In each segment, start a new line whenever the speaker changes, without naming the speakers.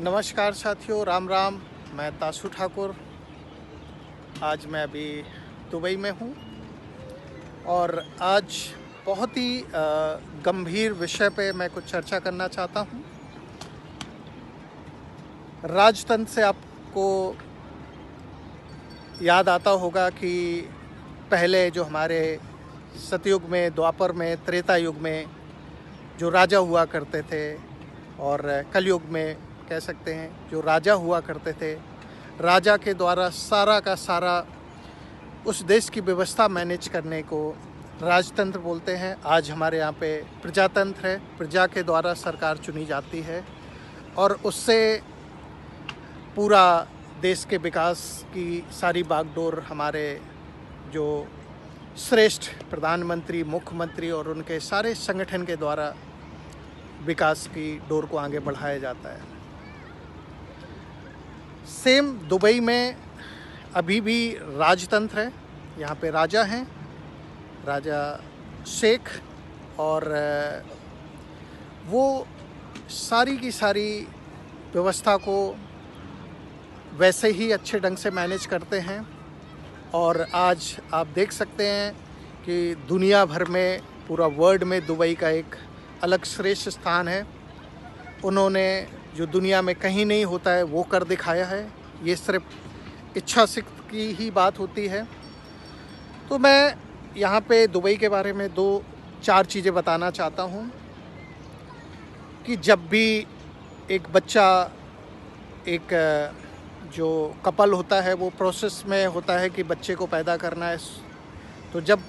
नमस्कार साथियों, राम राम। मैं तासु ठाकुर। आज मैं अभी दुबई में हूँ और आज बहुत ही गंभीर विषय पे मैं कुछ चर्चा करना चाहता हूँ। राजतंत्र से आपको याद आता होगा कि पहले जो हमारे सतयुग में, द्वापर में, त्रेता युग में जो राजा हुआ करते थे और कलयुग में कह सकते हैं जो राजा हुआ करते थे, राजा के द्वारा सारा का सारा उस देश की व्यवस्था मैनेज करने को राजतंत्र बोलते हैं। आज हमारे यहाँ पे प्रजातंत्र है, प्रजा के द्वारा सरकार चुनी जाती है और उससे पूरा देश के विकास की सारी बागडोर हमारे जो श्रेष्ठ प्रधानमंत्री, मुख्यमंत्री और उनके सारे संगठन के द्वारा विकास की डोर को आगे बढ़ाया जाता है। सेम दुबई में अभी भी राजतंत्र है। यहाँ पे राजा हैं, राजा शेख, और वो सारी की सारी व्यवस्था को वैसे ही अच्छे ढंग से मैनेज करते हैं। और आज आप देख सकते हैं कि दुनिया भर में, पूरा वर्ल्ड में दुबई का एक अलग श्रेष्ठ स्थान है। उन्होंने जो दुनिया में कहीं नहीं होता है वो कर दिखाया है। ये सिर्फ इच्छा शक्ति की ही बात होती है। तो मैं यहाँ पे दुबई के बारे में 2-4 चीज़ें बताना चाहता हूँ कि जब भी एक बच्चा, एक जो कपल होता है वो प्रोसेस में होता है कि बच्चे को पैदा करना है, तो जब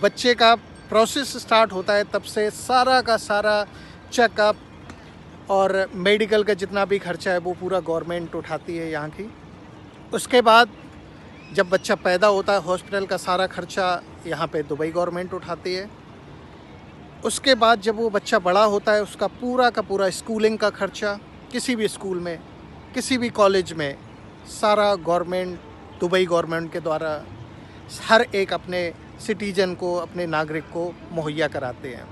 बच्चे का प्रोसेस स्टार्ट होता है तब से सारा का सारा चेकअप और मेडिकल का जितना भी खर्चा है वो पूरा गवर्नमेंट उठाती है यहाँ की। उसके बाद जब बच्चा पैदा होता है, हॉस्पिटल का सारा खर्चा यहाँ पे दुबई गवर्नमेंट उठाती है। उसके बाद जब वो बच्चा बड़ा होता है, उसका पूरा का पूरा स्कूलिंग का खर्चा किसी भी स्कूल में, किसी भी कॉलेज में, सारा गवर्नमेंट, दुबई गवर्नमेंट के द्वारा हर एक अपने सिटीजन को, अपने नागरिक को मुहैया कराते हैं।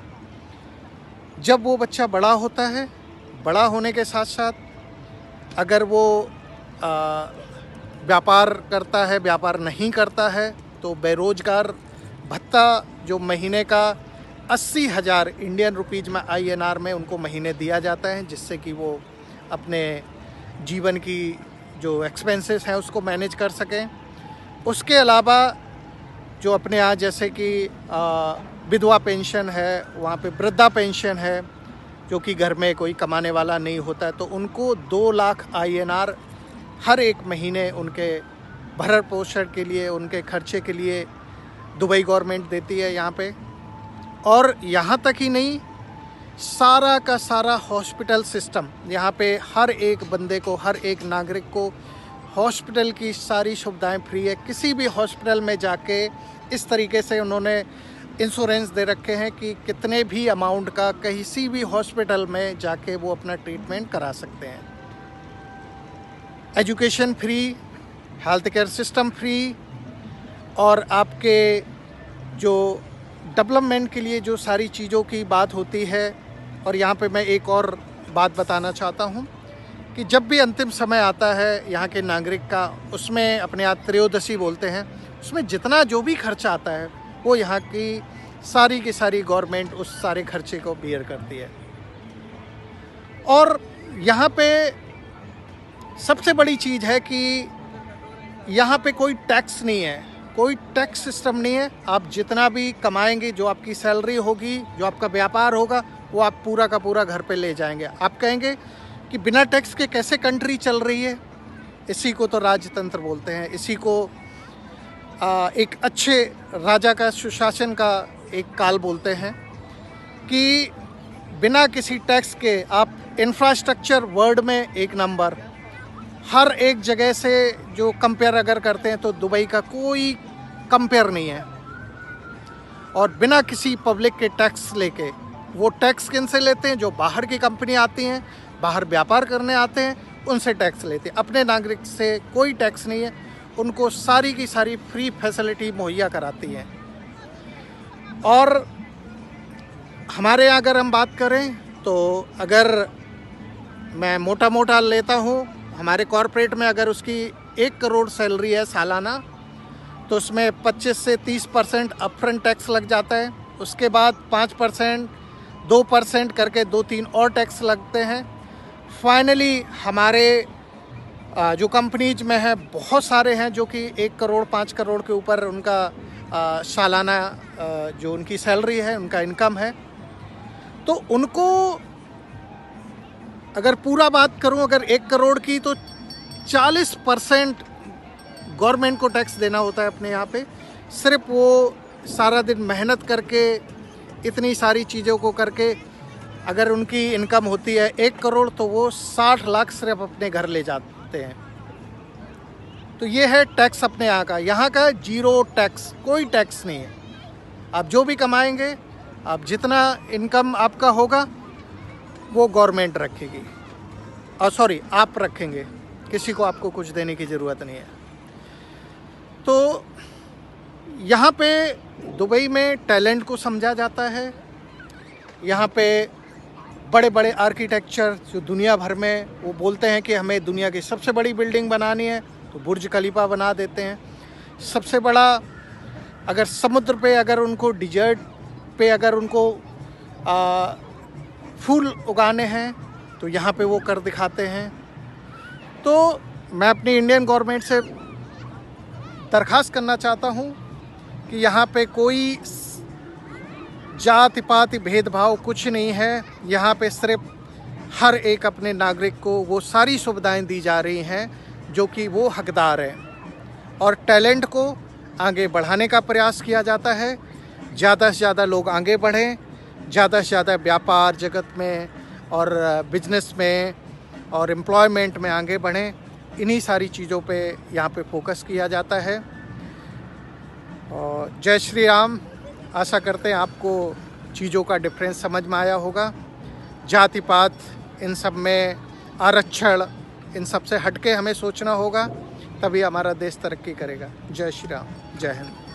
जब वो बच्चा बड़ा होता है, बड़ा होने के साथ साथ अगर वो व्यापार करता है, व्यापार नहीं करता है, तो बेरोजगार भत्ता जो महीने का 80,000 इंडियन रुपीज़ में, INR में उनको महीने दिया जाता है, जिससे कि वो अपने जीवन की जो एक्सपेंसेस हैं उसको मैनेज कर सकें। उसके अलावा जो अपने यहाँ जैसे कि विधवा पेंशन है, वहाँ पे वृद्धा पेंशन है, जो कि घर में कोई कमाने वाला नहीं होता है, तो उनको 2 लाख INR हर एक महीने उनके भरण पोषण के लिए, उनके खर्चे के लिए दुबई गवर्नमेंट देती है यहाँ पे। और यहाँ तक ही नहीं, सारा का सारा हॉस्पिटल सिस्टम यहाँ पे हर एक बंदे को, हर एक नागरिक को हॉस्पिटल की सारी सुविधाएं फ्री है। किसी भी हॉस्पिटल में जाके इस तरीके से उन्होंने इंश्योरेंस दे रखे हैं कि कितने भी अमाउंट का किसी भी हॉस्पिटल में जाके वो अपना ट्रीटमेंट करा सकते हैं। Education free, health care system free, और आपके जो डेवलपमेंट के लिए जो सारी चीज़ों की बात होती है। और यहाँ पे मैं एक और बात बताना चाहता हूँ कि जब भी अंतिम समय आता है यहाँ के नागरिक का, उसमें अपने यहाँ त्रयोदशी बोलते हैं, उसमें जितना जो भी खर्चा आता है वो यहाँ की सारी गवर्नमेंट उस सारे खर्चे को बियर करती है। और यहाँ पे सबसे बड़ी चीज़ है कि यहाँ पे कोई टैक्स नहीं है, कोई टैक्स सिस्टम नहीं है। आप जितना भी कमाएंगे, जो आपकी सैलरी होगी, जो आपका व्यापार होगा, वो आप पूरा का पूरा घर पे ले जाएंगे। आप कहेंगे कि बिना टैक्स के कैसे कंट्री चल रही है? इसी को तो राजतंत्र बोलते हैं। इसी को एक अच्छे राजा का सुशासन का एक काल बोलते हैं कि बिना किसी टैक्स के आप इंफ्रास्ट्रक्चर वर्ल्ड में 1 नंबर, हर एक जगह से जो कंपेयर अगर करते हैं तो दुबई का कोई कंपेयर नहीं है। और बिना किसी पब्लिक के टैक्स लेके, वो टैक्स किन से लेते हैं? जो बाहर की कंपनी आती हैं, बाहर व्यापार करने आते हैं, उनसे टैक्स लेते हैं। अपने नागरिक से कोई टैक्स नहीं है, उनको सारी की सारी फ्री फैसिलिटी मुहैया कराती हैं। और हमारे यहाँ अगर हम बात करें तो अगर मैं मोटा मोटा लेता हूँ, हमारे कॉरपोरेट में अगर उसकी 1 करोड़ सैलरी है सालाना, तो उसमें 25 से 30% अपफ्रंट टैक्स लग जाता है। उसके बाद 5%, 2% करके 2-3 और टैक्स लगते हैं। फाइनली हमारे जो कंपनीज में है, बहुत सारे हैं जो कि 1 करोड़ 5 करोड़ के ऊपर उनका सालाना जो उनकी सैलरी है, उनका इनकम है। तो उनको अगर पूरा बात करूं, अगर 1 करोड़ की, तो 40% गवर्नमेंट को टैक्स देना होता है अपने यहाँ पे। सिर्फ वो सारा दिन मेहनत करके, इतनी सारी चीज़ों को करके, अगर उनकी इनकम होती है 1 करोड़, तो वो 60 लाख सिर्फ अपने घर ले जाते हैं। तो ये है टैक्स अपने यहाँ का। यहाँ का 0 टैक्स, कोई टैक्स नहीं है। आप जो भी कमाएंगे, आप जितना इनकम आपका होगा, वो गवर्नमेंट रखेगी, और सॉरी, आप रखेंगे। किसी को आपको कुछ देने की ज़रूरत नहीं है। तो यहाँ पे दुबई में टैलेंट को समझा जाता है। यहाँ पे बड़े बड़े आर्किटेक्चर जो दुनिया भर में, वो बोलते हैं कि हमें दुनिया की सबसे बड़ी बिल्डिंग बनानी है, तो बुर्ज खलीफा बना देते हैं। सबसे बड़ा, अगर समुद्र पे, अगर उनको डिजर्ट पे, अगर उनको फूल उगाने हैं, तो यहाँ पे वो कर दिखाते हैं। तो मैं अपनी इंडियन गवर्नमेंट से दरख्वास्त करना चाहता हूँ कि यहाँ पे कोई जाति पाति भेदभाव कुछ नहीं है। यहाँ पे सिर्फ हर एक अपने नागरिक को वो सारी सुविधाएं दी जा रही हैं जो कि वो हकदार हैं, और टैलेंट को आगे बढ़ाने का प्रयास किया जाता है। ज़्यादा से ज़्यादा लोग आगे बढ़ें, ज़्यादा से ज़्यादा व्यापार जगत में और बिजनेस में और एम्प्लॉयमेंट में आगे बढ़ें। इन्हीं सारी चीज़ों पे यहाँ पे फोकस किया जाता है। और जय श्री राम। आशा करते हैं आपको चीज़ों का डिफरेंस समझ में आया होगा। जाति पात, इन सब में आरक्षण, इन सब से हटके हमें सोचना होगा, तभी हमारा देश तरक्की करेगा। जय श्री राम, जय हिंद।